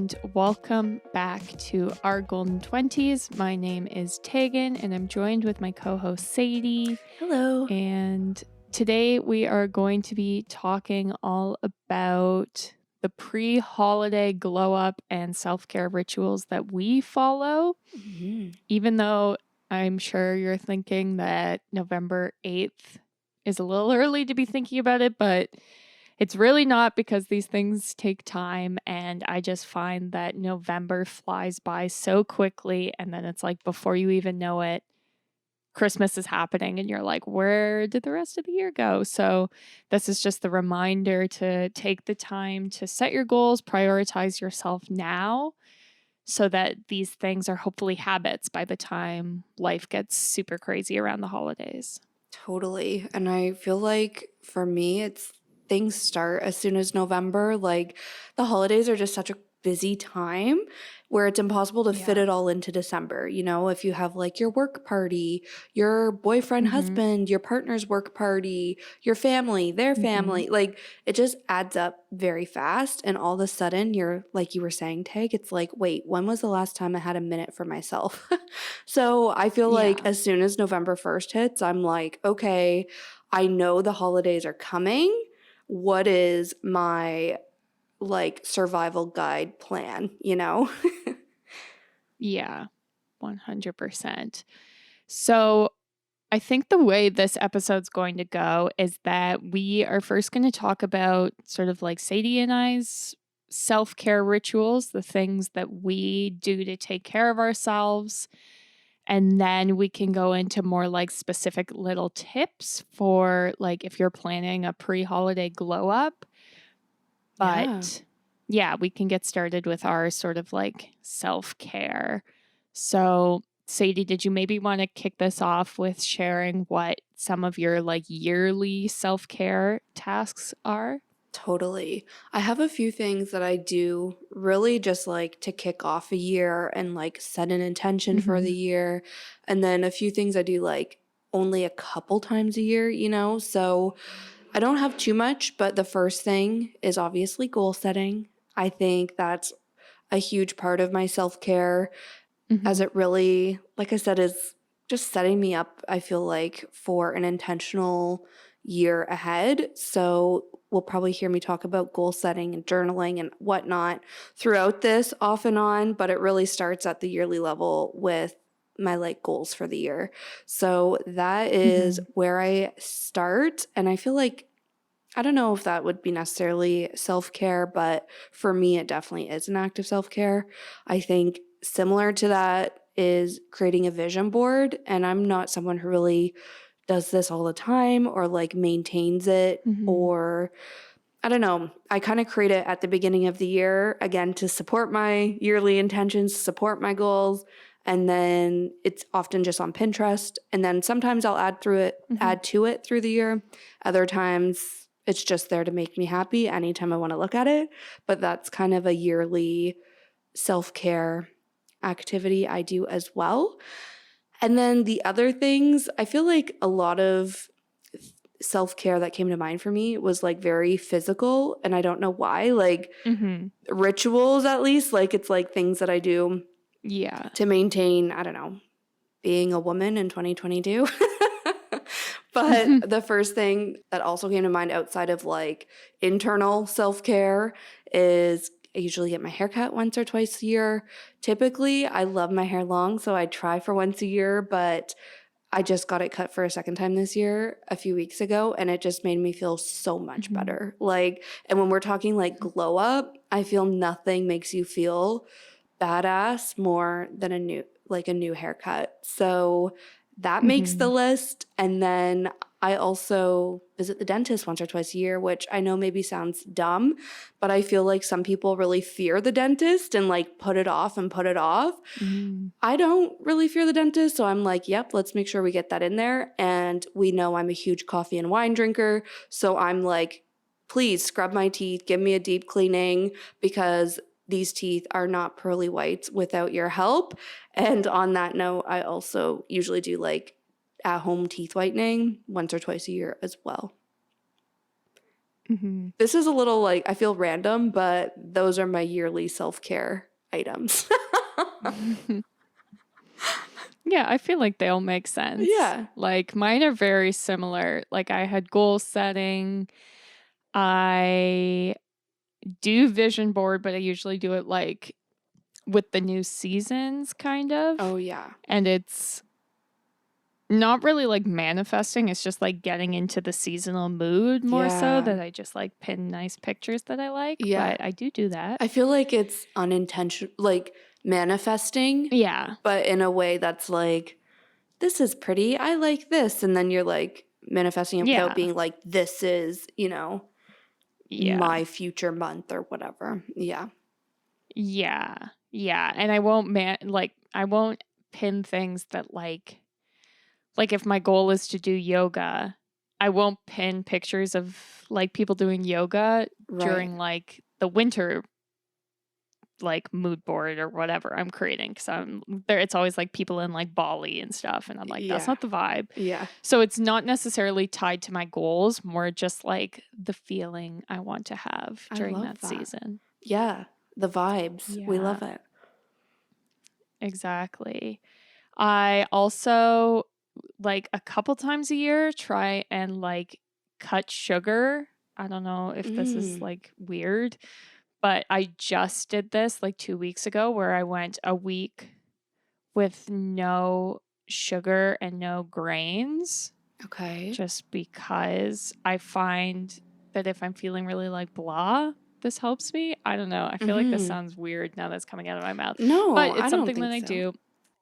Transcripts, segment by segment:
and welcome back to Our Golden 20s. My name is Tegan, and I'm joined with my co-host Sadie. Hello. And today we are going to be talking all about the pre-holiday glow-up and self-care rituals that we follow. Mm-hmm. Even though I'm sure you're thinking that November 8th is a little early to be thinking about it, but it's really not, because these things take time, and I just find that November flies by so quickly, and then it's like before you even know it, Christmas is happening and you're like, where did the rest of the year go? So this is just the reminder to take the time to set your goals, prioritize yourself now, so that these things are hopefully habits by the time life gets super crazy around the holidays. Totally. And I feel like for me, it's things start as soon as November. Like the holidays are just such a busy time where it's impossible to fit Yeah. it all into December. You know, if you have like your work party, your boyfriend, Mm-hmm. husband, your partner's work party, your family, their Mm-hmm. family, like it just adds up very fast. And all of a sudden, you're like you were saying, Tag, it's like, wait, when was the last time I had a minute for myself? So I feel like Yeah. as soon as November 1st hits, I'm like, okay, I know the holidays are coming. What is my like survival guide plan, you know? Yeah. 100%. So I think the way this episode's going to go is that we are first going to talk about sort of like Sadie and I's self-care rituals, the things that we do to take care of ourselves. And then we can go into more like specific little tips for like if you're planning a pre-holiday glow up. Yeah. But yeah, we can get started with our sort of like self-care. So, Sadie, did you maybe want to kick this off with sharing what some of your like yearly self-care tasks are? Totally. I have a few things that I do really just like to kick off a year and like set an intention for the Mm-hmm. year. And then a few things I do like only a couple times a year, you know? So I don't have too much, but the first thing is obviously goal setting. I think that's a huge part of my self care, as Mm-hmm. it really, like I said, is just setting me up, I feel like, for an intentional year ahead. So we'll probably hear me talk about goal setting and journaling and whatnot throughout this off and on, but it really starts at the yearly level with my like goals for the year. So that is Mm-hmm. where I start. And I feel like I don't know if that would be necessarily self care, but for me, it definitely is an act of self care. I think similar to that is creating a vision board. And I'm not someone who really does this all the time or like maintains it, Mm-hmm. or I don't know. I kind of create it at the beginning of the year, again, to support my yearly intentions, support my goals. And then it's often just on Pinterest. And then sometimes I'll Mm-hmm. add to it through the year. Other times it's just there to make me happy anytime I want to look at it. But that's kind of a yearly self-care activity I do as well. And then the other things, I feel like a lot of self-care that came to mind for me was like very physical, and I don't know why, like Mm-hmm. rituals at least, like it's like things that I do Yeah. to maintain, I don't know, being a woman in 2022. But Mm-hmm. the first thing that also came to mind outside of like internal self-care is I usually get my hair cut once or twice a year. Typically, I love my hair long, so I try for once a year, but I just got it cut for a second time this year a few weeks ago, and it just made me feel so much Mm-hmm. better. Like, and when we're talking like glow up, I feel nothing makes you feel badass more than a new haircut. So that makes the Mm-hmm. list. And then I also visit the dentist once or twice a year, which I know maybe sounds dumb, but I feel like some people really fear the dentist and like put it off and put it off. Mm-hmm. I don't really fear the dentist, so I'm like, yep, let's make sure we get that in there. And we know I'm a huge coffee and wine drinker, so I'm like, please scrub my teeth, give me a deep cleaning, because these teeth are not pearly whites without your help. And on that note, I also usually do like at home teeth whitening once or twice a year as well. Hmm. This is a little like, I feel random, but those are my yearly self-care items. Yeah, I feel like they all make sense. Yeah. Like mine are very similar. Like I had goal setting. I do vision board, but I usually do it like with the new seasons kind of. Oh, yeah. And it's not really like manifesting. It's just like getting into the seasonal mood more so Yeah. that I just like pin nice pictures that I like. Yeah. But I do that. I feel like it's unintentional, like manifesting, Yeah. but in a way that's like, this is pretty. I like this. And then you're like manifesting it without Yeah. being like, this is, Yeah. my future month or whatever. Yeah. Yeah. Yeah. And I won't I won't pin things that like if my goal is to do yoga, I won't pin pictures of like people doing yoga Right. during like the winter like mood board or whatever I'm creating, because I'm there. It's always like people in like Bali and stuff, and I'm like, that's Yeah. not the vibe. Yeah. So it's not necessarily tied to my goals, more just like the feeling I want to have I during love that that. season. Yeah. The vibes. We love Yeah. it. Exactly. I also like a couple times a year try and like cut sugar. I don't know if this is Mm. like weird, but I just did this like 2 weeks ago where I went a week with no sugar and no grains, Okay. just because I find that if I'm feeling really like blah, this helps me. I don't know. I feel like this Mm-hmm. sounds weird now that's coming out of my mouth, No, but I it's don't something that think I so. do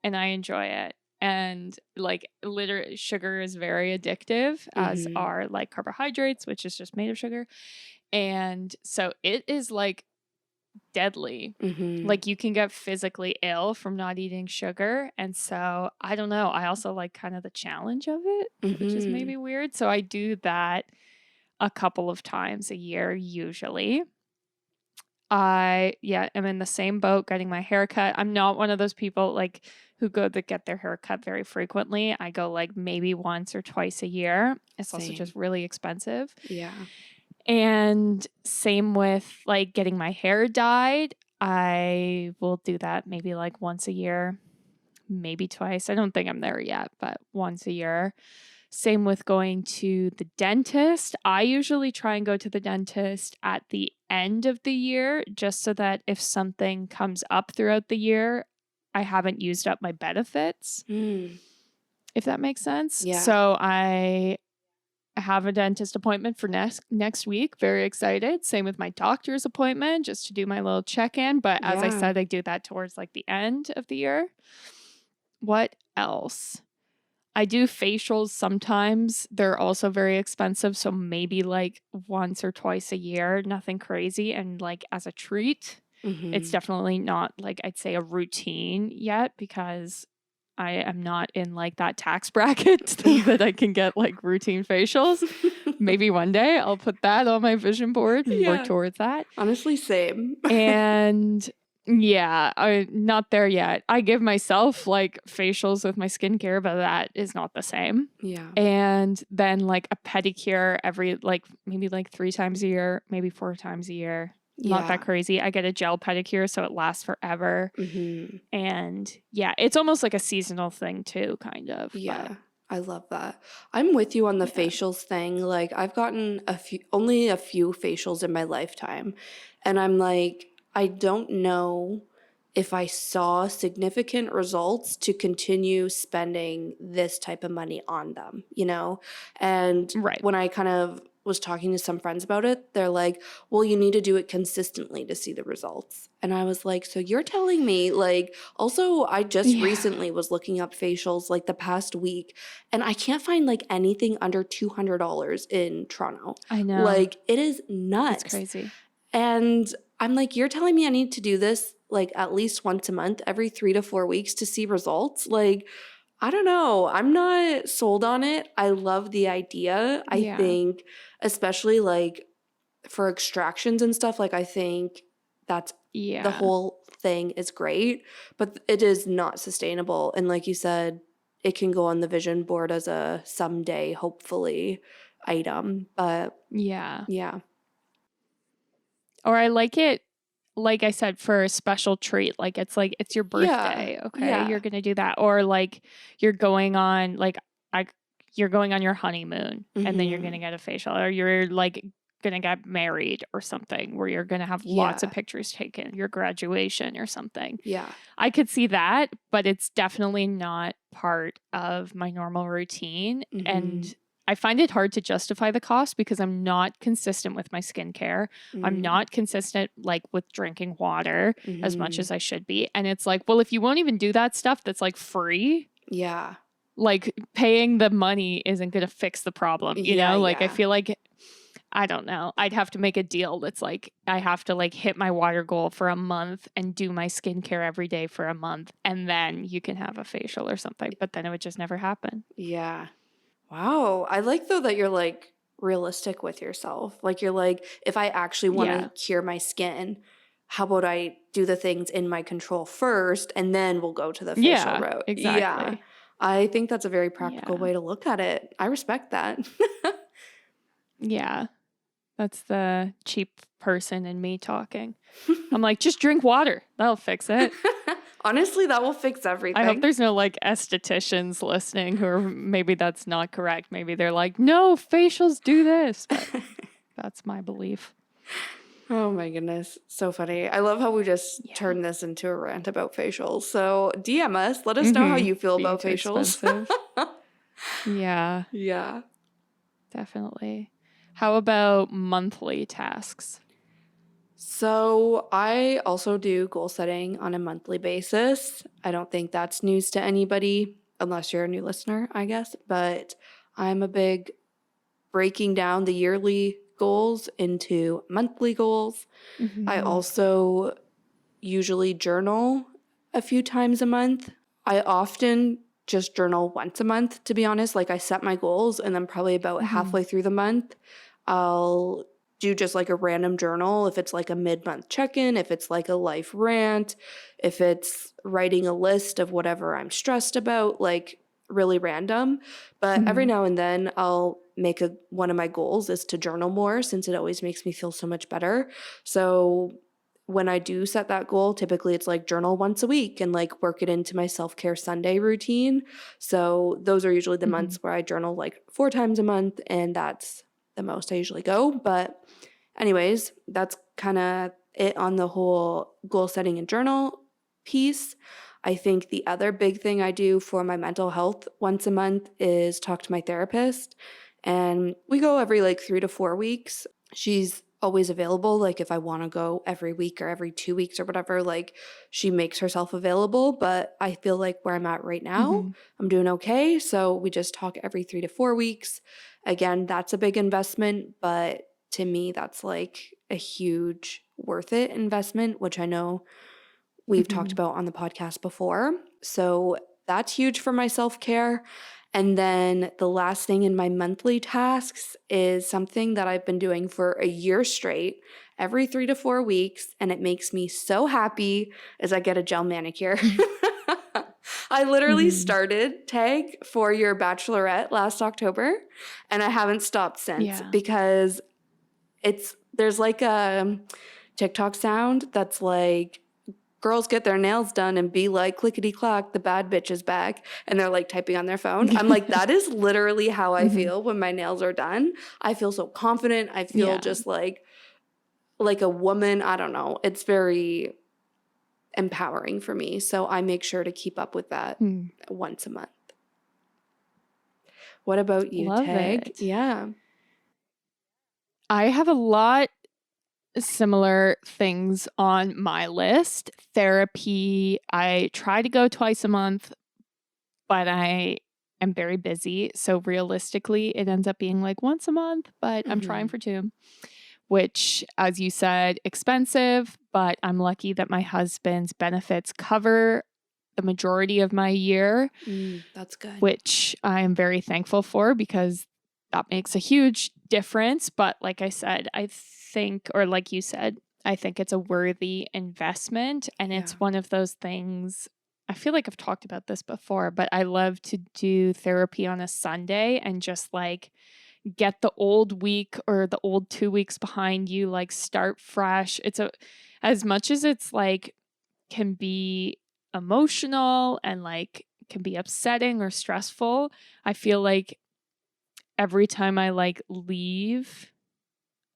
and I enjoy it. And like literally, sugar is very addictive, as Mm-hmm. are like carbohydrates, which is just made of sugar. And so it is like deadly. Mm-hmm. Like you can get physically ill from not eating sugar. And so I don't know. I also like kind of the challenge of it, which is Mm-hmm. maybe weird. So I do that a couple of times a year usually. I am in the same boat getting my hair cut. I'm not one of those people like who go to get their hair cut very frequently. I go like maybe once or twice a year. It's also Same. just really expensive. Yeah. And same with like getting my hair dyed. I will do that maybe like once a year, maybe twice. I don't think I'm there yet, but once a year. Same with going to the dentist. I usually try and go to the dentist at the end of the year just so that if something comes up throughout the year, I haven't used up my benefits, Mm. if that makes sense. Yeah. So I have a dentist appointment for next week. Very excited. Same with my doctor's appointment, just to do my little check-in. But as I Yeah. said, I do that towards like the end of the year. What else? I do facials sometimes. They're also very expensive. So maybe like once or twice a year, nothing crazy. And like as a treat, Mm-hmm. it's definitely not like I'd say a routine yet, because I am not in like that tax bracket that I can get like routine facials. Maybe one day I'll put that on my vision board and work Yeah. towards that. Honestly, same. And yeah, I'm not there yet. I give myself like facials with my skincare, but that is not the same. Yeah. And then like a pedicure every like maybe like 3 times a year, maybe 4 times a year. Not that crazy. I get a gel pedicure so it lasts forever. Mm-hmm. And yeah, it's almost like a seasonal thing too, kind of. Yeah. But I love that. I'm with you on the Yeah. facials thing. Like I've gotten only a few facials in my lifetime. And I'm like, I don't know if I saw significant results to continue spending this type of money on them, And Right. when I kind of was talking to some friends about it, they're like, well, you need to do it consistently to see the results. And I was like, so you're telling me, like, also, I just Yeah. recently was looking up facials like the past week, and I can't find like anything under $200 in Toronto. I know. Like, it is nuts. It's crazy. And I'm like, you're telling me I need to do this like at least once a month, every 3 to 4 weeks to see results? Like, I don't know. I'm not sold on it. I love the idea. I Yeah. think, especially like for extractions and stuff, like I think that's Yeah. the whole thing is great, but it is not sustainable. And like you said, it can go on the vision board as a someday, hopefully, item. But Yeah. yeah. Or I like it, like I said, for a special treat. Like it's your Yeah. birthday. Okay. Yeah. You're going to do that. Or like you're going on I you're going on your honeymoon and then you're going to get a facial, or you're like going to get married or something where you're going to have lots of Yeah. pictures taken, your graduation or something. Yeah. I could see that, but it's definitely not part of my normal routine. Mhm. And I find it hard to justify the cost because I'm not consistent with my skincare. I'm Mm. not consistent like with drinking water as much Mhm. as I should be. And it's like, well, if you won't even do that stuff that's like free, Yeah. like paying the money isn't going to fix the problem, you Yeah, know? Like I yeah. feel like I don't know. I'd have to make a deal that's like I have to like hit my water goal for a month and do my skincare every day for a month, and then you can have a facial or something. But then it would just never happen. Yeah. Wow. I like though that you're like realistic with yourself. Like you're like, if I actually want to Yeah. cure my skin, how about I do the things in my control first and then we'll go to the facial Yeah, route? Yeah. exactly. I think that's a very practical Yeah. way to look at it. I respect that. Yeah. That's the cheap person in me talking. I'm like, just drink water. That'll fix it. Honestly, that will fix everything. I hope there's no like estheticians listening who are maybe that's not correct. Maybe they're like, no, facials do this. But that's my belief. Oh my goodness. So funny. I love how we just Yeah. turned this into a rant about facials. So DM us. Let us know how you feel Being about too facials. expensive. Yeah, Yeah. definitely. How about monthly tasks? So I also do goal setting on a monthly basis. I don't think that's news to anybody, unless you're a new listener, I guess. But I'm a big breaking down the yearly goals into monthly goals. I also usually journal a few times a month. I often just journal once a month, to be honest. Like I set my goals and then probably about halfway through the month, I'll do just like a random journal. If it's like a mid-month check-in, if it's like a life rant, if it's writing a list of whatever I'm stressed about, like really random. But every now and then I'll make one of my goals is to journal more, since it always makes me feel so much better. So when I do set that goal, typically it's like journal once a week and like work it into my self-care Sunday routine. So those are usually the months where I journal like 4 times a month, and that's the most I usually go. But anyways, that's kind of it on the whole goal setting and journal piece. I think the other big thing I do for my mental health once a month is talk to my therapist. And we go every like 3 to 4 weeks. She's always available. Like if I want to go every week or every 2 weeks or whatever, like she makes herself available. But I feel like where I'm at right now, I'm doing okay. So we just talk every 3 to 4 weeks. Again, that's a big investment, but to me, that's like a huge worth it investment, which I know we've talked about on the podcast before. So that's huge for my self-care. And then the last thing in my monthly tasks is something that I've been doing for a year straight, every 3 to 4 weeks, and it makes me so happy, is I get a gel manicure. I literally started Tag for your bachelorette last October, and I haven't stopped since because there's like a TikTok sound that's like, girls get their nails done and be like, clickety clack, the bad bitch is back. And they're like typing on their phone. I'm like, that is literally how I feel when my nails are done. I feel so confident. I feel just like a woman. I don't know. It's very empowering for me. So I make sure to keep up with that once a month. What about you, Love Tag? it. Yeah. I have a lot similar things on my list. Therapy, I try to go twice a month, but I am very busy. So realistically, it ends up being like once a month, but I'm trying for 2, which, as you said, expensive, but I'm lucky that my husband's benefits cover the majority of my year. That's good. Which I am very thankful for, because that makes a huge difference. But like I said, I think, or like you said, I think it's a worthy investment. And it's one of those things, I feel like I've talked about this before, but I love to do therapy on a Sunday and just like get the old week or the old 2 weeks behind you, like start fresh. As much as it's like can be emotional and like can be upsetting or stressful, I feel like every time I like leave,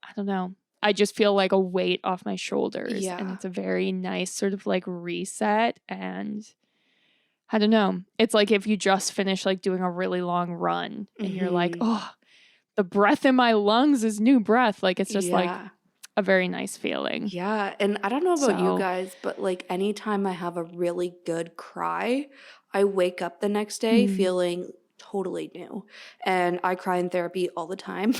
I don't know, I just feel like a weight off my shoulders, and Yeah. it's a very nice sort of like reset. And I don't know, it's like if you just finish like doing a really long run and you're like, Mhm. oh, the breath in my lungs is new breath. Like it's just like Yeah. a very nice feeling. Yeah, and I don't know about you So, guys, but like anytime I have a really good cry, I wake up the next day mm, feeling totally new. And I cry in therapy all the time.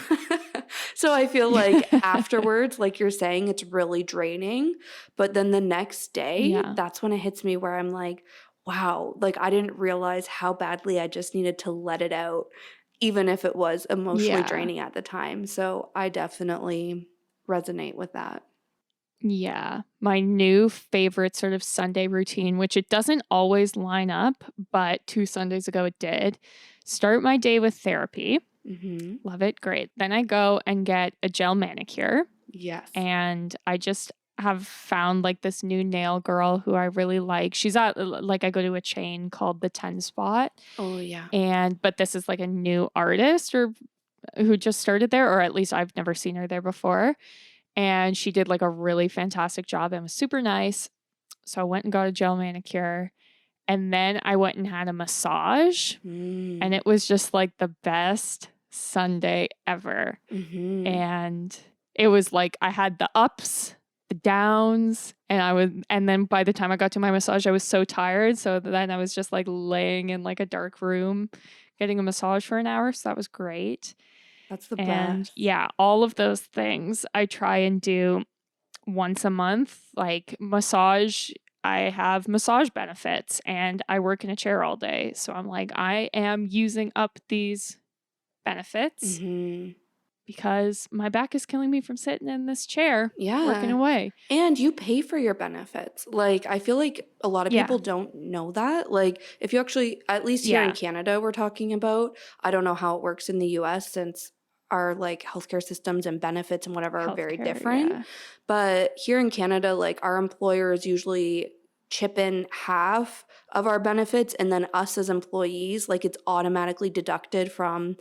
So I feel like afterwards, like you're saying, it's really draining. But then the next day, yeah, that's when it hits me where I'm like, wow, like I didn't realize how badly I just needed to let it out, even if it was emotionally yeah. draining at the time. So I definitely resonate with that. Yeah, my new favorite sort of Sunday routine, which it doesn't always line up, but 2 Sundays ago it did. Start my day with therapy. Mhm. Love it. Great. Then I go and get a gel manicure. Yes. And I just have found like this new nail girl who I really like. She's at like I go to a chain called the 10 Spot. Oh, yeah. But this is like a new artist or who just started there, or at least I've never seen her there before. And she did like a really fantastic job and was super nice. So I went and got a gel manicure. And then I went and had a massage. And Mm. it was just like the best Sunday ever. Mhm. And it was like I had the ups, the downs, and then by the time I got to my massage, I was so tired. So then I was just like laying in like a dark room getting a massage for an hour. So that was great. That's the And best. yeah, all of those things I try and do once a month, like massage. I have massage benefits and I work in a chair all day. So I'm like, I am using up these benefits Mhm. because my back is killing me from sitting in this chair working Yeah. away. And you pay for your benefits. Like, I feel like a lot of Yeah. people don't know that. Like, if you actually, at least here in Yeah. Canada, we're talking about, I don't know how it works in the US since our like healthcare systems and benefits and whatever are very Healthcare. different. Yeah. But here in Canada, like our employers usually chip in half of our benefits, and then us as employees, like it's automatically deducted from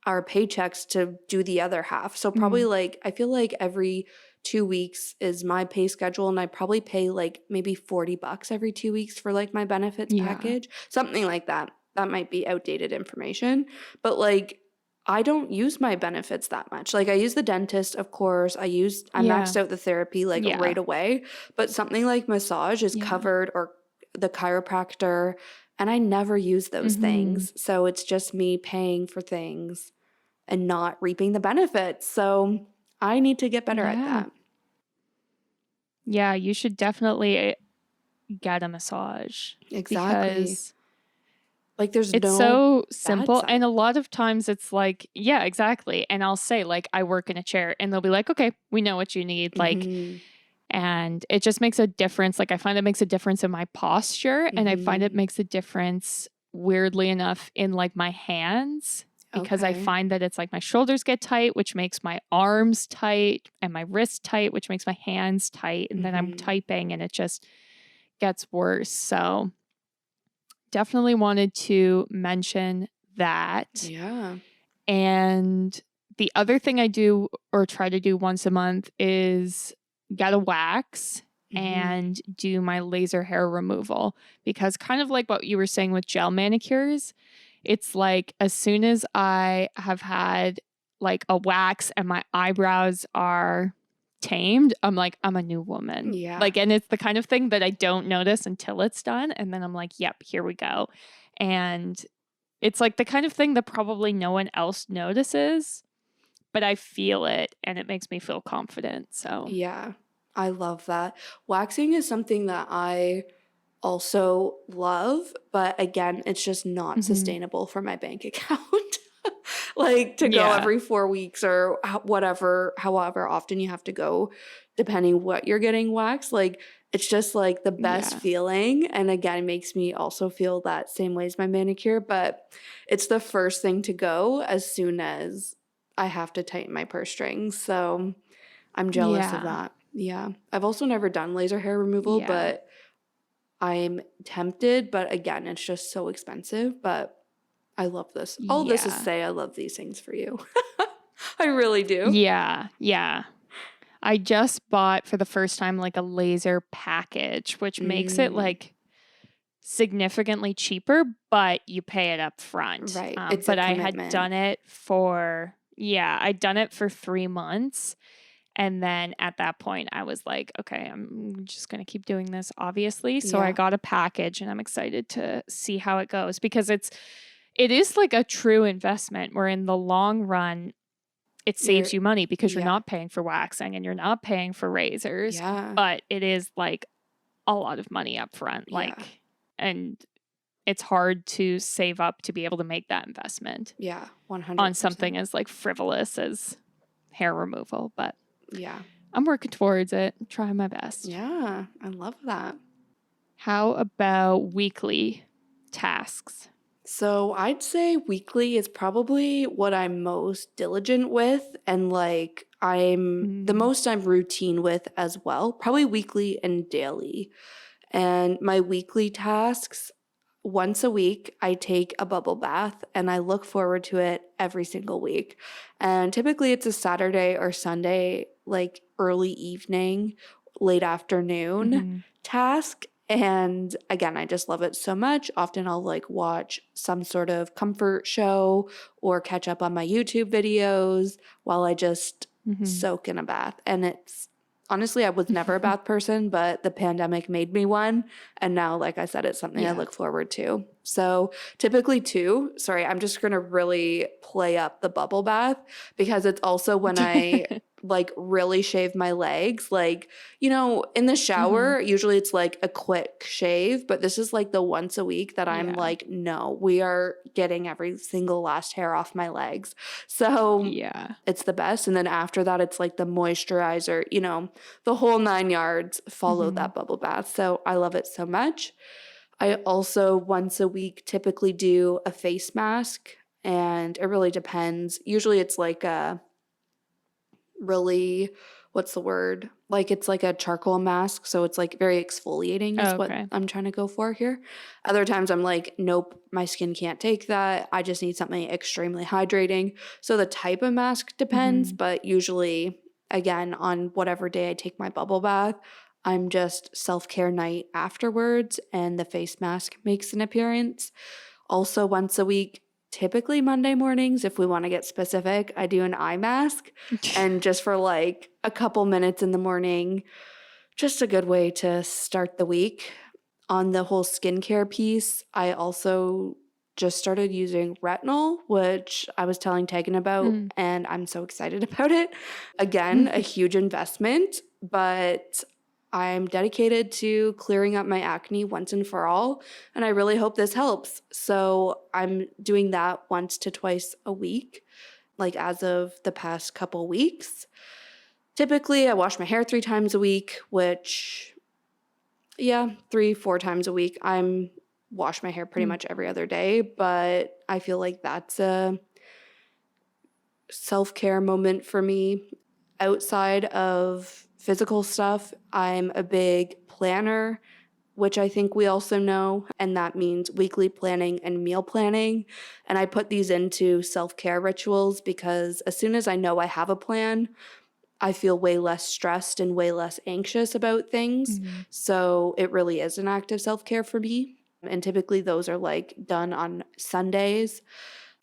our paychecks to do the other half. So probably Mm. like I feel like every 2 weeks is my pay schedule, and I probably pay like maybe $40 every 2 weeks for like my benefits Yeah. package, something like that. That might be outdated information, but like I don't use my benefits that much. Like I use the dentist, of course. I Yeah. maxed out the therapy like Yeah. right away, but something like massage is Yeah. covered, or the chiropractor, and I never use those Mm-hmm. things. So it's just me paying for things and not reaping the benefits. So I need to get better at Yeah. that. Yeah. You should definitely get a massage Exactly. because Like there's it's no so bad simple. side. And a lot of times it's like, yeah, exactly. And I'll say, like, I work in a chair, and they'll be like, okay, we know what you need. Like, Mhm. and it just makes a difference. Like, I find it makes a difference in my posture, and I find it Mhm. makes a difference, weirdly enough, in like my hands because I Okay. find that it's like my shoulders get tight, which makes my arms tight, and my wrists tight, which makes my hands tight. And then I'm Mhm. typing and it just gets worse. So, definitely wanted to mention that. Yeah. And the other thing I do or try to do once a month is get a wax Mhm. and do my laser hair removal. Because, kind of like what you were saying with gel manicures, it's like as soon as I have had like a wax and my eyebrows are tamed, I'm like, I'm a new woman. Yeah. Like, and it's the kind of thing that I don't notice until it's done. And then I'm like, yep, here we go. And it's like the kind of thing that probably no one else notices, but I feel it and it makes me feel confident. So, Yeah. I love that. Waxing is something that I also love, but again, it's just not mhm. sustainable for my bank account. Like to go Yeah. every 4 weeks or whatever, however often you have to go, depending what you're getting waxed. Like it's just like the best Yeah. feeling. And again, makes me also feel that same way as my manicure, but it's the first thing to go as soon as I have to tighten my purse strings. So I'm jealous of Yeah. that. Yeah. I've also never done laser hair removal, Yeah. but I'm tempted. But again, it's just so expensive. But I love this. All this is to Yeah. say I love these things for you. I really do. Yeah. Yeah. I just bought for the first time like a laser package, which makes it Mm, like significantly cheaper, but you pay it up front. right. It's a But I had commitment. done it for, yeah, I'd done it for 3 months. And then at that point, I was like, okay, I'm just going to keep doing this, obviously. So I Yeah. got a package and I'm excited to see how it goes because it is like a true investment where in the long run, it You're, saves you money because you're yeah. not paying for waxing and you're not paying for razors, Yeah. but it is like a lot of money up front. Yeah. And it's hard to save up to be able to make that investment Yeah. on something 100%. as like frivolous as hair removal. But Yeah. I'm working towards it, trying my best. Yeah. I love that. How about weekly tasks? So I'd say weekly is probably what I'm most diligent with and like I'm the Mm. most I'm routine with as well. Probably weekly and daily. And my weekly tasks, once a week, I take a bubble bath and I look forward to it every single week. And typically it's a Saturday or Sunday, like early evening, late afternoon Mm-hmm. task. And again, I just love it so much. Often I'll like watch some sort of comfort show or catch up on my YouTube videos while I just Mm-hmm. soak in a bath. And it's honestly, I was never a bath person, but the pandemic made me one. And now, like I said, it's something I Yeah. look forward to. So typically, too, sorry, I'm just going to really play up the bubble bath because it's also when I like really shave my legs. Like, in the Mm-hmm. shower, usually it's like a quick shave, but this is like the once a week that I'm Yeah. like, no, we are getting every single last hair off my legs. So Yeah. it's the best. And then after that, it's like the moisturizer, the whole 9 yards follow Mm-hmm. that bubble bath. So I love it so much. I also once a week typically do a face mask, and it really depends. Usually it's like a really, what's the word? Like it's like a charcoal mask. So it's like very exfoliating, is what Okay. I'm trying to go for here. Other times I'm like, nope, my skin can't take that. I just need something extremely hydrating. So the type of mask depends, Mm-hmm. but usually, again, on whatever day I take my bubble bath, I'm just self care night afterwards, and the face mask makes an appearance. Also, once a week, typically Monday mornings, if we want to get specific, I do an eye mask. And just for like a couple minutes in the morning, just a good way to start the week. On the whole skincare piece, I also just started using retinol, which I was telling Tegan about, Mm. and I'm so excited about it. Again, a huge investment, but I'm dedicated to clearing up my acne once and for all, and I really hope this helps. So I'm doing that once to twice a week, like as of the past couple weeks. Typically, I wash my hair 3 times a week, which, yeah, 3, 4 times a week. I'm wash my hair pretty Mm. much every other day, but I feel like that's a self-care moment for me. Outside of physical stuff, I'm a big planner, which I think we also know, and that means weekly planning and meal planning. And I put these into self-care rituals because as soon as I know I have a plan, I feel way less stressed and way less anxious about things. Mm-hmm. So it really is an act of self-care for me. And typically those are like done on Sundays.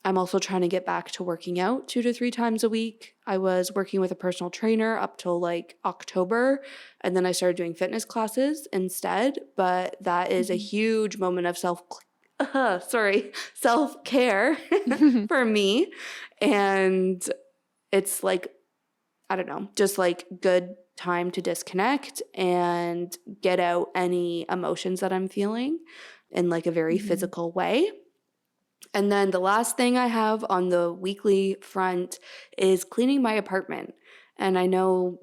I'm also trying to get back to working out 2 to 3 times a week. I was working with a personal trainer up till like October, and then I started doing fitness classes instead. But that is a huge moment of self-care Mm-hmm. for me. And it's like, I don't know, just like good time to disconnect and get out any emotions that I'm feeling in like a very Mm-hmm. physical way. And then the last thing I have on the weekly front is cleaning my apartment. And I know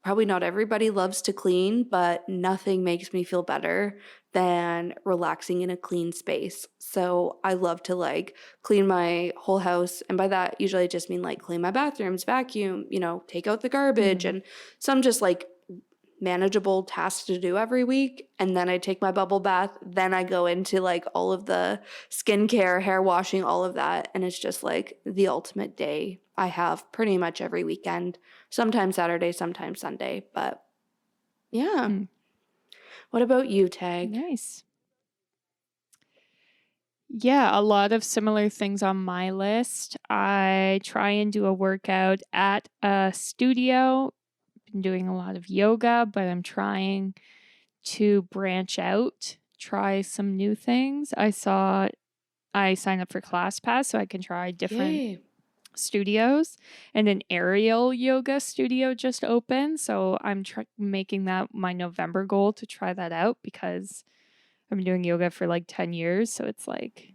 probably not everybody loves to clean, but nothing makes me feel better than relaxing in a clean space. So I love to like clean my whole house. And by that, usually I just mean like clean my bathrooms, vacuum, take out the garbage, Mhm. and some just like manageable tasks to do every week. And then I take my bubble bath. Then I go into like all of the skincare, hair washing, all of that. And it's just like the ultimate day I have pretty much every weekend, sometimes Saturday, sometimes Sunday. But yeah. Mm. What about you, Tag? Nice. Yeah, a lot of similar things on my list. I try and do a workout at a studio. Been doing a lot of yoga, but I'm trying to branch out, try some new things. I signed up for ClassPass so I can try different Yay. studios, and an aerial yoga studio just opened. So I'm making that my November goal to try that out because I've been doing yoga for like 10 years. So it's like,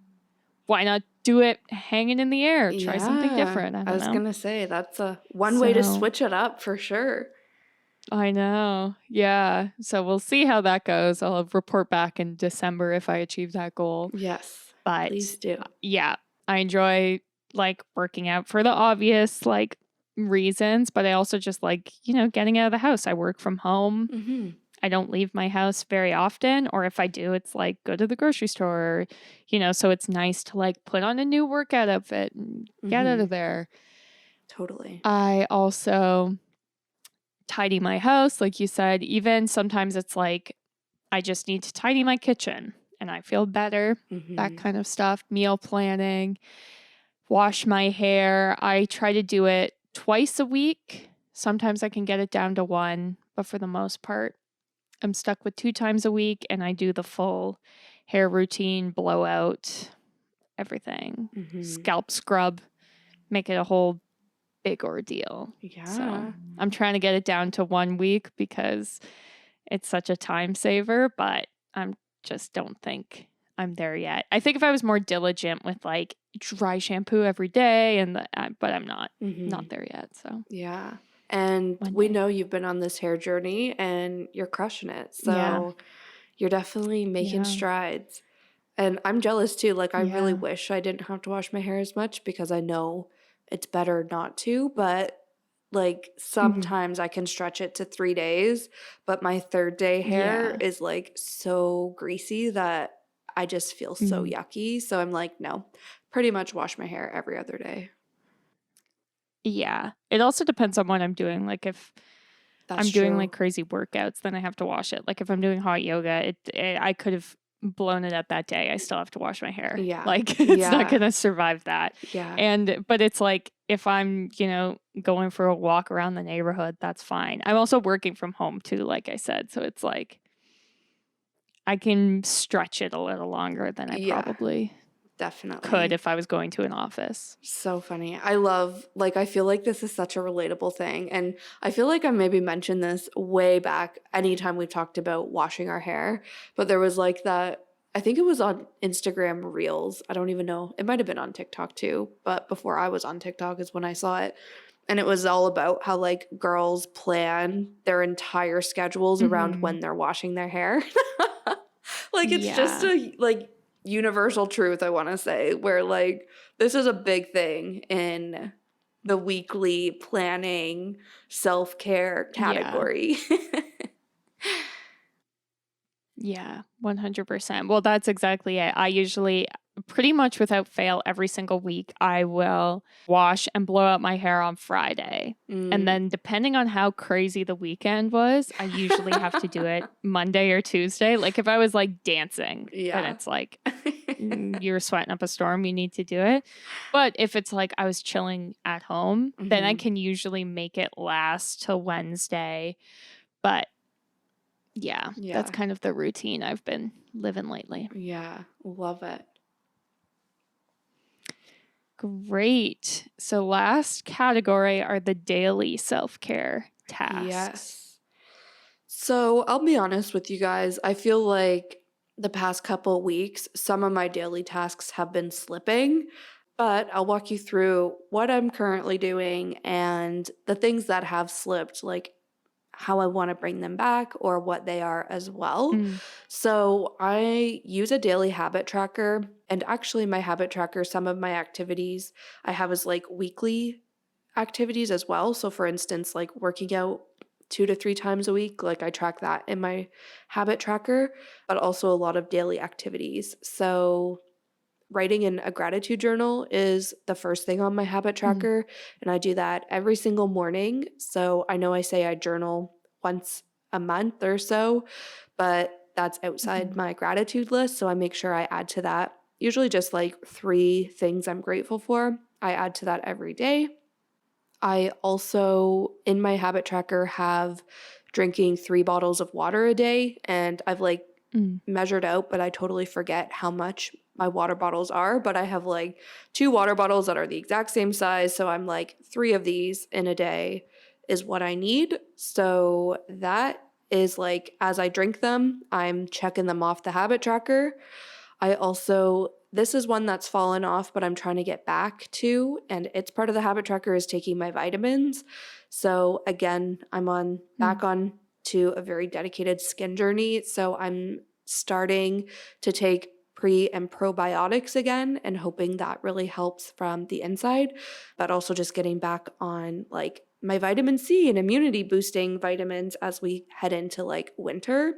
why not do it hanging in the air? Try something Yeah. different. I I don't was know. going to say that's a one way to So switch it up for sure. I know. Yeah. So we'll see how that goes. I'll report back in December if I achieve that goal. Yes. But Please do. yeah, I enjoy like working out for the obvious like reasons, but I also just like, getting out of the house. I work from home. Mm-hmm. I don't leave my house very often, or if I do, it's like go to the grocery store, so it's nice to like put on a new workout outfit and get out of there. Totally. I also tidy my house, like you said. Even sometimes it's like I just need to tidy my kitchen and I feel better, that kind of stuff. Meal planning, wash my hair. I try to do it twice a week. Sometimes I can get it down to one, but for the most part, I'm stuck with 2 times a week, and I do the full hair routine, blowout, everything, scalp scrub, make it a whole big ordeal. Yeah. So I'm trying to get it down to 1 week because it's such a time saver, but I'm just don't think I'm there yet. I think if I was more diligent with like dry shampoo every day but I'm not there yet. So Yeah. And one we day. know you've been on this hair journey and you're crushing it. Yeah. So you're definitely making Yeah. strides. And I'm jealous too. Like, I really Yeah. wish I didn't have to wash my hair as much because I know it's better not to. But like, sometimes I can stretch it to 3 days. But my third day hair Yeah. is like so greasy that I just feel so Mhm. yucky. So I'm like, no, pretty much wash my hair every other day. Yeah. It also depends on what I'm doing. Like if That's I'm doing true. like crazy workouts, then I have to wash it. Like if I'm doing hot yoga, I could have blown it up that day. I still have to wash my hair. Yeah. Like it's not Yeah. going to survive that. Yeah. But it's like if I'm, going for a walk around the neighborhood, that's fine. I'm also working from home too, like I said. So it's like I can stretch it a little longer than I Yeah. probably Definitely. could if I was going to an office. So funny. I feel like this is such a relatable thing. And I feel like I maybe mentioned this way back anytime we've talked about washing our hair. But there was like that, I think it was on Instagram Reels. I don't even know. It might have been on TikTok too. But before I was on TikTok is when I saw it. And it was all about how like girls plan their entire schedules around when they're washing their hair. Like, it's just Yeah. a like universal truth, I want to say, where like this is a big thing in the weekly planning self-care Yeah. category. Yeah, 100%. Well, that's exactly it. I usually, pretty much without fail, every single week, I will wash and blow out my hair on Friday. And then, depending on how crazy the weekend was, I usually have to do it Monday or Tuesday. Like, if I was like dancing, then Yeah. it's like you're sweating up a storm, you need to do it. But if it's like I was chilling at home, then I can usually make it last till Wednesday. But yeah, that's Yeah. kind of the routine I've been living lately. Yeah. Love it. Great. So, last category are the daily self care tasks. Yes. So I'll be honest with you guys. I feel like the past couple weeks, some of my daily tasks have been slipping, but I'll walk you through what I'm currently doing and the things that have slipped, like how I want to bring them back or what they are as well. Mm. So I use a daily habit tracker. And actually, my habit tracker, some of my activities I have as like weekly activities as well. So, for instance, like working out 2 to 3 times a week, like I track that in my habit tracker, but also a lot of daily activities. So, writing in a gratitude journal is the first thing on my habit Mm. tracker, and I do that every single morning. So I know I say I journal once a month or so, but that's outside Mhm. my gratitude list. So I make sure I add to that, usually just like 3 things I'm grateful for. I add to that every day. I also, in my habit tracker, have drinking 3 bottles of water a day, and I've like Mm. measured out, but I totally forget how much my water bottles are. But I have like 2 water bottles that are the exact same size. So I'm like, 3 of these in a day is what I need. So that is like, as I drink them, I'm checking them off the habit tracker. I also, this is one that's fallen off, but I'm trying to get back to, and it's part of the habit tracker is taking my vitamins. So again, I'm on Mm. back on to a very dedicated skin journey. So I'm starting to take pre and probiotics again and hoping that really helps from the inside, but also just getting back on like my vitamin C and immunity boosting vitamins as we head into like winter.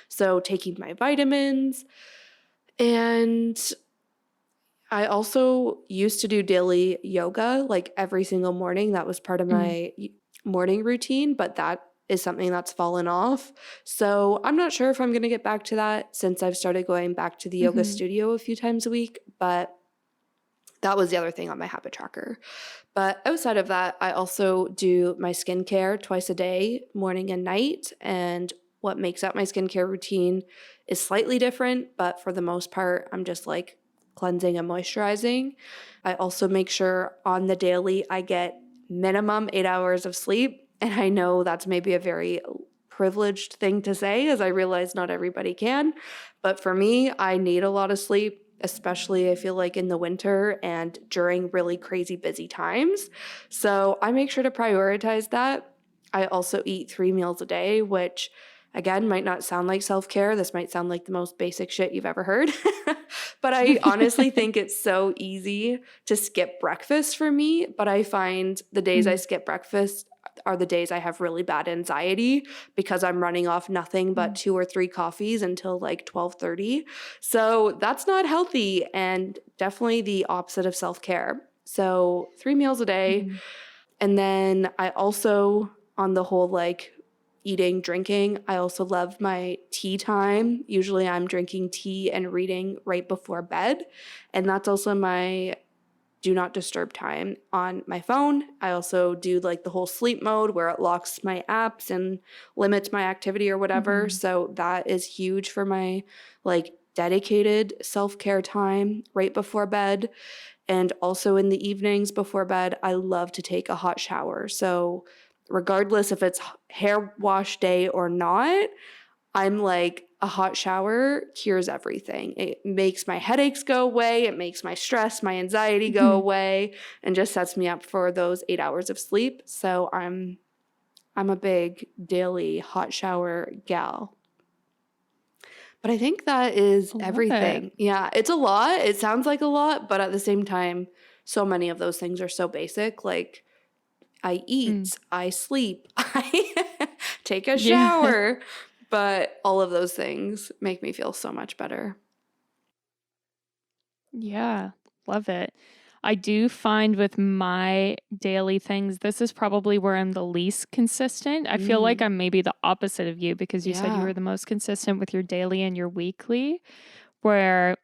So taking my vitamins, and I also used to do daily yoga like every single morning. That was part of Mm. my morning routine, but that is something that's fallen off. So I'm not sure if I'm going to get back to that since I've started going back to the yoga Mhm. studio a few times a week. But that was the other thing on my habit tracker. But outside of that, I also do my skincare twice a day, morning and night. And what makes up my skincare routine is slightly different, but for the most part, I'm just like cleansing and moisturizing. I also make sure on the daily I get minimum 8 hours of sleep. And I know that's maybe a very privileged thing to say, as I realize not everybody can. But for me, I need a lot of sleep, especially I feel like in the winter and during really crazy busy times. So I make sure to prioritize that. I also eat 3 meals a day, which again might not sound like self care. This might sound like the most basic shit you've ever heard. But I honestly think it's so easy to skip breakfast for me. But I find the days I Mm. skip breakfast are the days I have really bad anxiety because I'm running off nothing but Mm. 2 or 3 coffees until like 12:30. So that's not healthy and definitely the opposite of self-care. So 3 meals a day. Mhm. And then I also, on the whole like eating, drinking, I also love my tea time. Usually I'm drinking tea and reading right before bed. And that's also my do not disturb time on my phone. I also do like the whole sleep mode where it locks my apps and limits my activity or whatever. Mhm. So that is huge for my like dedicated self-care time right before bed. And also in the evenings before bed, I love to take a hot shower. So regardless if it's hair wash day or not, I'm like, a hot shower cures everything. It makes my headaches go away, it makes my stress, my anxiety go Mhm. away, and just sets me up for those 8 hours of sleep. So I'm a big daily hot shower gal. But I think that is I love it. everything. Yeah, it's a lot. It sounds like a lot, but at the same time, so many of those things are so basic. Like I Mm. eat, I sleep, I take a Yeah. shower, but all of those things make me feel so much better. Yeah, love it. I do find with my daily things, this is probably where I'm the least consistent. I feel like Mm, I'm maybe the opposite of you because you said you yeah. were the most consistent with your daily and your weekly, where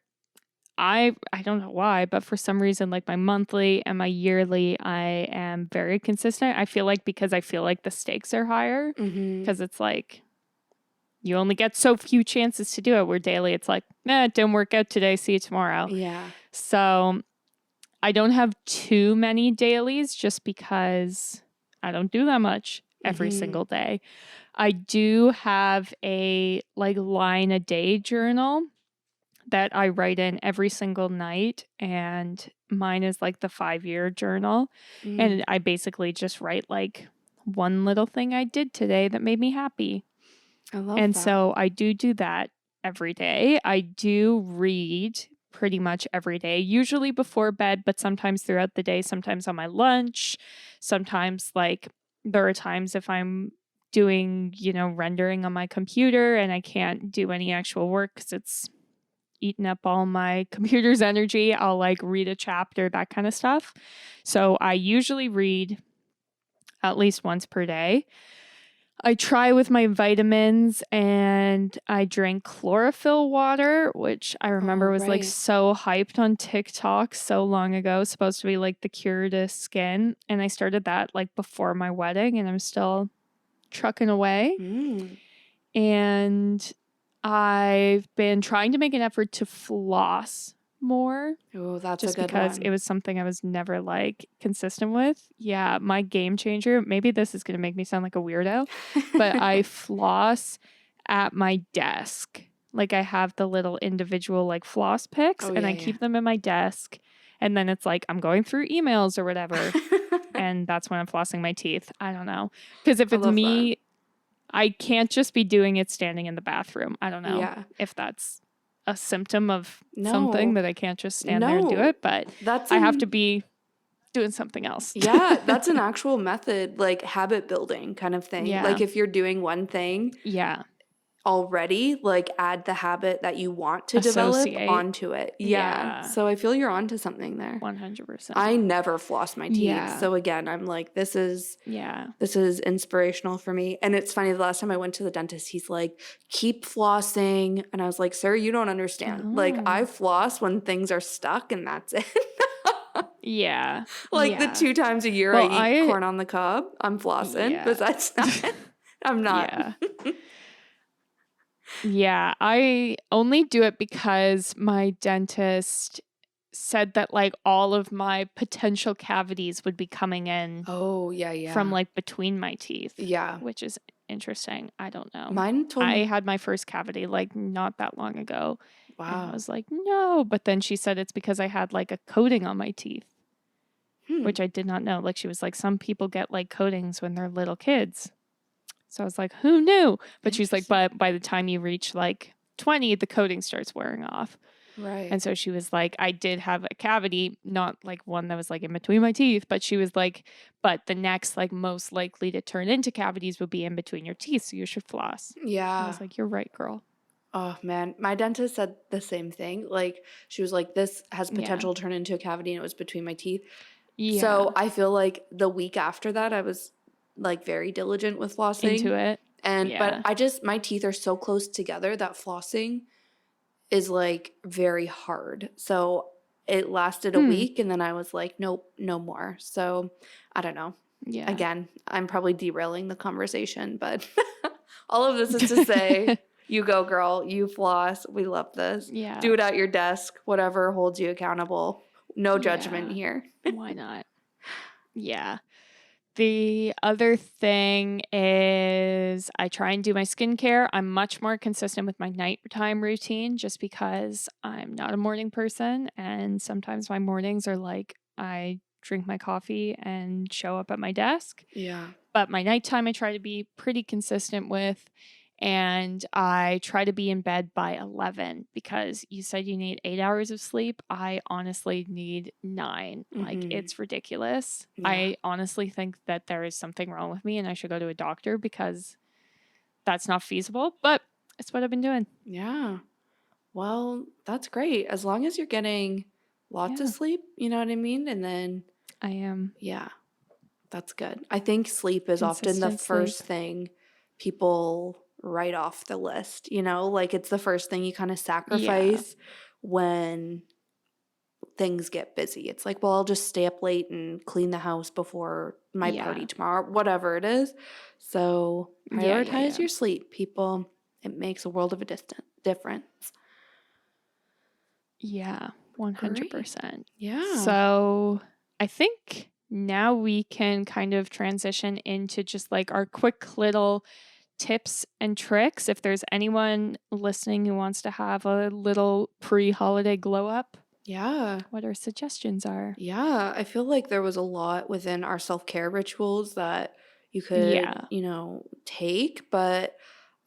I don't know why, but for some reason like my monthly and my yearly, I am very consistent. I feel like because I feel like the stakes are higher Mhm. because it's like you only get so few chances to do it. Where daily it's like, nah, it didn't work out today, see you tomorrow. Yeah. So I don't have too many dailies just because I don't do that much every Mhm. single day. I do have a like line a day journal that I write in every single night, and mine is like the 5-year journal, Mm. and I basically just write like one little thing I did today that made me happy. I love And that. so I do that every day. I do read pretty much every day, usually before bed, but sometimes throughout the day, sometimes on my lunch, sometimes like there are times if I'm doing, rendering on my computer and I can't do any actual work because it's eaten up all my computer's energy, I'll like read a chapter, that kind of stuff. So I usually read at least once per day. I try with my vitamins and I drink chlorophyll water, which I remember was like right. so hyped on TikTok so long ago, supposed to be like the cure to skin. And I started that like before my wedding and I'm still trucking away. Mm. And I've been trying to make an effort to floss more Oh, that's a just good because it one. was something I was never like consistent with. Yeah, my game changer, maybe this is going to make me sound like a weirdo, but I floss at my desk. Like I have the little individual like floss picks Oh, and I yeah, keep them in my desk. And then it's like I'm going through emails or whatever. yeah. And that's when I'm flossing my teeth. I don't know. Because if I it's love that. me, I can't just be doing it standing in the bathroom. I don't know Yeah. if that's a symptom of something No, that I can't just stand there and do no. it, but That's I have to an be doing something else. Yeah, that's an actual method, like habit building kind of thing. Yeah. Like if you're doing one thing Yeah. already, like add the habit that you want to develop Associate. onto it. Yeah. Yeah. So I feel you're onto something there. 100%. I never floss my teeth. Yeah. So again, I'm like, this is Yeah. inspirational for me. And it's funny, the last time I went to the dentist, he's like, keep flossing. And I was like, sir, you don't understand. Like, I Oh. floss when things are stuck and that's it. Yeah. Like the Yeah. 2 times a year Well, I eat corn on the cob, I'm flossing. Yeah. Besides that, I'm not. Yeah. Yeah. I only do it because my dentist said that like all of my potential cavities would be coming in Oh, yeah, from yeah. like between my teeth, Yeah. which is interesting. I don't know. Mine told I me, had my first cavity like not that long ago and I wow. was like, no. But then she said it's because I had like a coating on my teeth, Hmm. which I did not know. Like she was like, some people get like coatings when they're little kids. So I was like, who knew? But she's like, Interesting. but by the time you reach like 20, the coating starts wearing off. Right. And so she was like, I did have a cavity, not like one that was like in between my teeth, but she was like, but the next like most likely to turn into cavities would be in between your teeth. So you should floss. I Yeah. was like, you're right, girl. Oh man, my dentist said the same thing. Like she was like, this has Yeah. potential to turn into a cavity and it was between my teeth. Yeah. So I feel like the week after that I was like very diligent with flossing. Into it. And Yeah. but my teeth are so close together that flossing is like very hard. So it lasted a week and then I was like, nope, no more. So I don't know. Yeah. Again, I'm probably derailing the conversation, but all of this is to say, you go, girl, you floss. We love this. Yeah. Do it at your desk, whatever holds you accountable. No judgment Yeah. here. Why not? Yeah. The other thing is I try and do my skincare. I'm much more consistent with my nighttime routine just because I'm not a morning person. And sometimes my mornings are like I drink my coffee and show up at my desk. Yeah. But my nighttime I try to be pretty consistent with. And I try to be in bed by 11 because you said you need 8 hours of sleep. I honestly need 9. Like, Mhm. it's ridiculous. Yeah. I honestly think that there is something wrong with me and I should go to a doctor because that's not feasible. But it's what I've been doing. Yeah. Well, that's great. As long as you're getting lots of Yeah. sleep, you know what I mean? And then, I am. yeah, that's good. I think sleep is often the Consistent first sleep. thing people write off the list, you know? Like it's the first thing you kind of Yeah. sacrifice when things get busy. It's like, well, I'll just stay up late and clean the house before my Yeah. party tomorrow, whatever it is. So Yeah. prioritize your sleep, people. It makes a world of a difference. Yeah. 100%. Yeah. So I think now we can kind of transition into just like our quick little tips and tricks. If there's anyone listening who wants to have a little pre-holiday glow up, Yeah. what our suggestions are. Yeah. I feel like there was a lot within our self-care rituals that, you could, Yeah. take. But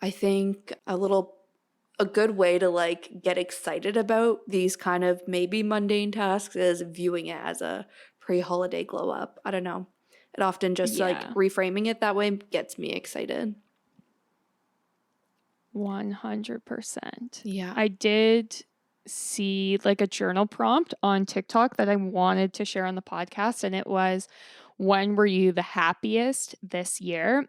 I think a good way to like get excited about these kind of maybe mundane tasks is viewing it as a pre-holiday glow up. I don't know. It often just like Yeah. reframing it that way gets me excited. 100%. Yeah. I did see like a journal prompt on TikTok that I wanted to share on the podcast, and it was, when were you the happiest this year?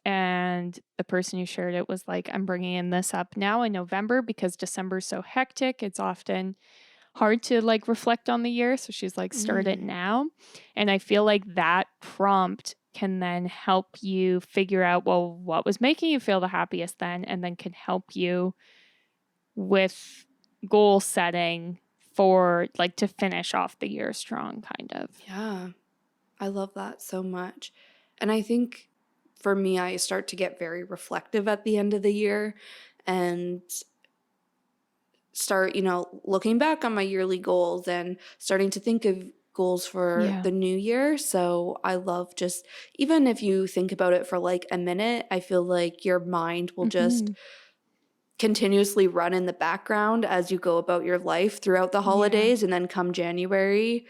And the person who shared it was like, I'm bringing in this up now in November because December is so hectic. It's often hard to like reflect on the year. So she's like, start it Mm. now. And I feel like that prompt can then help you figure out, well, what was making you feel the happiest then, and then can help you with goal setting for like to finish off the year strong, kind of. Yeah. I love that so much. And I think for me, I start to get very reflective at the end of the year and start, looking back on my yearly goals and starting to think of goals for Yeah. the new year. So I love just, even if you think about it for like a minute, I feel like your mind will just Hmm. continuously run in the background as you go about your life throughout the Yeah. holidays. And then come January,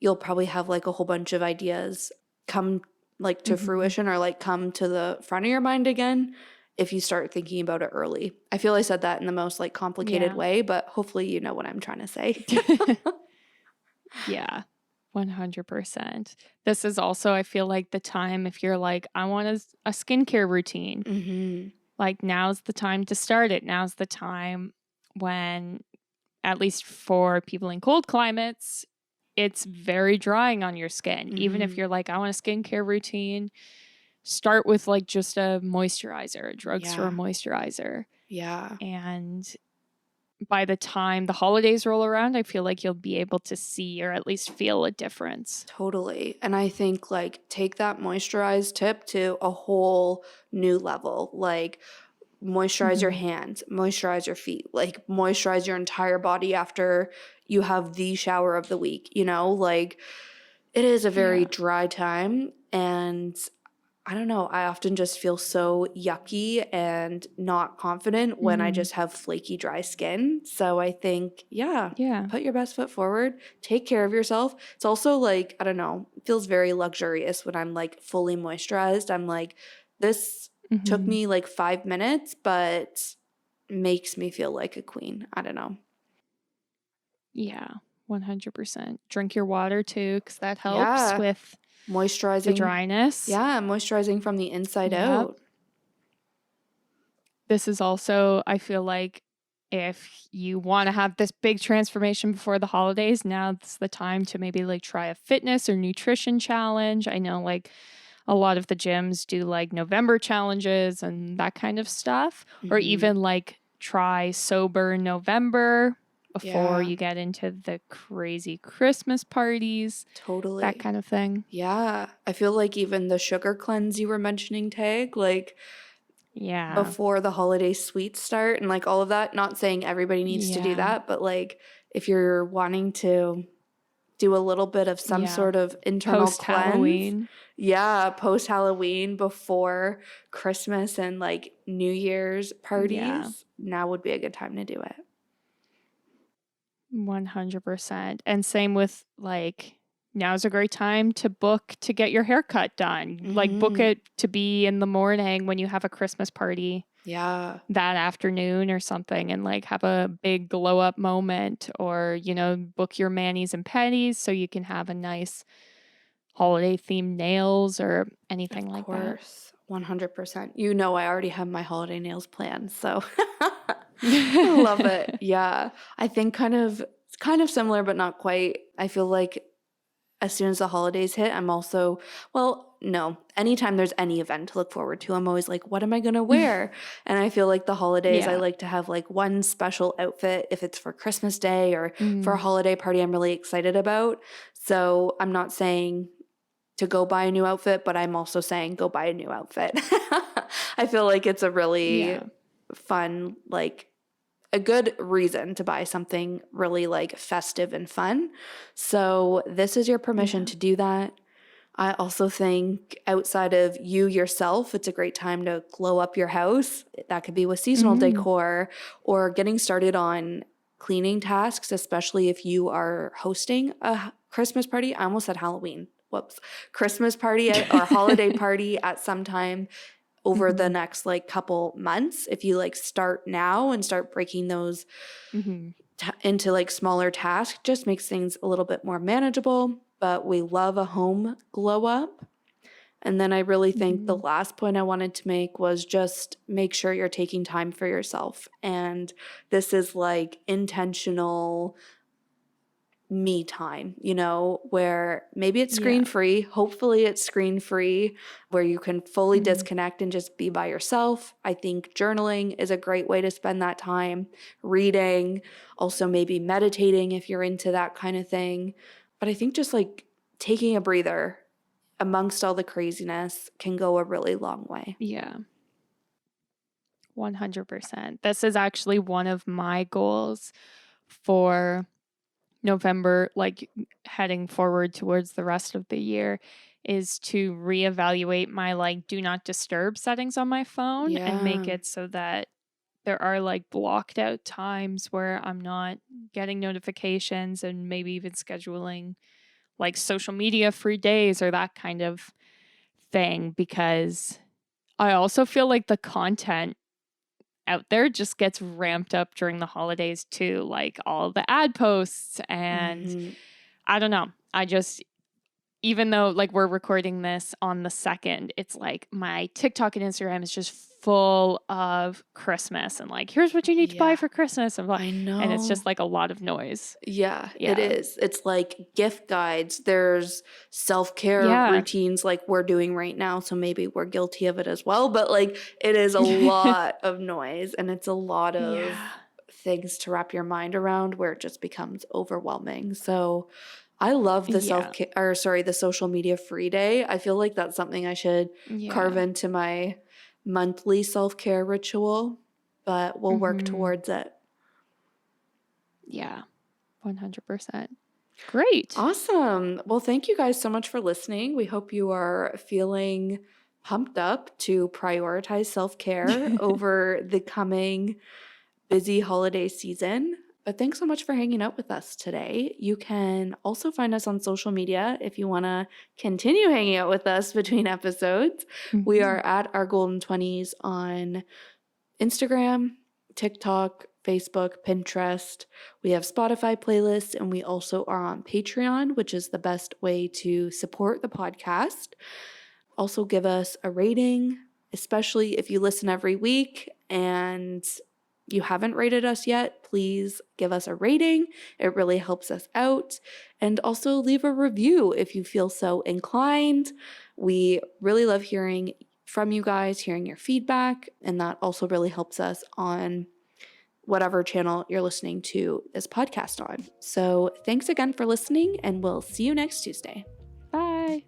you'll probably have like a whole bunch of ideas come like to Hmm. fruition or like come to the front of your mind again if you start thinking about it early. I feel I said that in the most like complicated Yeah. way, but hopefully you know what I'm trying to say. Yeah. 100%. This is also, I feel like, the time if you're like, I want a skincare routine. Mm-hmm. Like, now's the time to start it. Now's the time when, at least for people in cold climates, it's very drying on your skin. Even if Mm-hmm. you're like, I want a skincare routine, start with like just a moisturizer, a drugstore Yeah. moisturizer. Yeah. And by the time the holidays roll around, I feel like you'll be able to see or at least feel a difference. Totally. And I think like take that moisturized tip to a whole new level. Like moisturize your Hmm. hands, moisturize your feet, like moisturize your entire body after you have the shower of the week, like it is a very Yeah. dry time. And I don't know, I often just feel so yucky and not confident when I Mm. just have flaky, dry skin. So I think, yeah, Yeah. put your best foot forward, take care of yourself. It's also like, I don't know, it feels very luxurious when I'm like fully moisturized. I'm like, this took Hmm. me like 5 minutes, but makes me feel like a queen. I don't know. Yeah. 100%. Drink your water too, because that helps Yeah. with the Moisturizing. dryness. Yeah. Moisturizing from the inside Yep. out. This is also, I feel like, if you want to have this big transformation before the holidays, now's the time to maybe like try a fitness or nutrition challenge. I know like a lot of the gyms do like November challenges and that kind of stuff, or Hmm. even like try sober November before Yeah. you get into the crazy Christmas parties, that Totally. kind of thing. Yeah. I feel like even the sugar cleanse you were mentioning, Tag, like Yeah. before the holiday sweets start and like all of that. Not saying everybody needs to do Yeah. that, but like if you're wanting to do a little bit of some Yeah. sort of internal Post cleanse, Halloween. yeah, post Halloween, before Christmas and like New Year's Yeah. parties, now would be a good time to do it. 100%. And same with like, now's a great time to book to get your haircut done. Like, book Hmm. it to be in the morning when you have a Christmas party Yeah. that afternoon or something, and like have a big glow up moment, or, book your manis and petties so you can have a nice holiday themed nails or anything Of like that. course. 100%. I already have my holiday nails planned, so I love it. Yeah. I think kind of similar but not quite. I feel like as soon as the holidays hit, I'm also, well, no, anytime there's any event to look forward to, I'm always like, what am I going to wear? And I feel like the holidays, I Yeah. like to have like one special outfit if it's for Christmas Day or for a Mm. holiday party I'm really excited about. So I'm not saying to go buy a new outfit, but I'm also saying go buy a new outfit. I feel like it's a really Yeah. fun, like a good reason to buy something really like festive and fun. So this is your permission Yeah. to do that. I also think outside of you yourself, it's a great time to glow up your house. That could be with seasonal decor or getting started on cleaning tasks, especially if you are hosting a Christmas party. I almost said Halloween. Whoops. Christmas party or holiday party at some time over the next like couple months. If you like start now and start breaking those into like smaller tasks, just makes things a little bit more manageable. But we love a home glow up. And then I really think the last point I wanted to make was just make sure you're taking time for yourself. And this is like intentional me time, you know, where maybe it's screen free. Hopefully it's screen free where you can fully disconnect and just be by yourself. I think journaling is a great way to spend that time, reading, also maybe meditating if you're into that kind of thing. But I think just like taking a breather amongst all the craziness can go a really long way. Yeah. 100%. This is actually one of my goals for November, like heading forward towards the rest of the year, is to reevaluate my like do not disturb settings on my phone and make it so that there are like blocked out times where I'm not getting notifications, and maybe even scheduling like social media free days or that kind of thing, because I also feel like the content out there just gets ramped up during the holidays too, like all the ad posts and I don't know. I just, even though like we're recording this on the 2nd, it's like my TikTok and Instagram is just full of Christmas and like, here's what you need to buy for Christmas. And, I know. And it's just like a lot of noise. Yeah, it is. It's like gift guides. There's self-care routines like we're doing right now. So maybe we're guilty of it as well. But like it is a lot of noise and it's a lot of things to wrap your mind around where it just becomes overwhelming. So I love the the social media free day. I feel like that's something I should carve into my monthly self-care ritual, but we'll work towards it. Yeah, 100%. Great. Awesome. Well, thank you guys so much for listening. We hope you are feeling pumped up to prioritize self-care over the coming busy holiday season. But thanks so much for hanging out with us today. You can also find us on social media if you want to continue hanging out with us between episodes. We are at Our Golden 20s on Instagram, TikTok, Facebook, Pinterest. We have Spotify playlists, and we also are on Patreon, which is the best way to support the podcast. Also give us a rating, especially if you listen every week and you haven't rated us yet, please give us a rating. It really helps us out. And also leave a review if you feel so inclined. We really love hearing from you guys, hearing your feedback, and that also really helps us on whatever channel you're listening to this podcast on. So thanks again for listening, and we'll see you next Tuesday. Bye.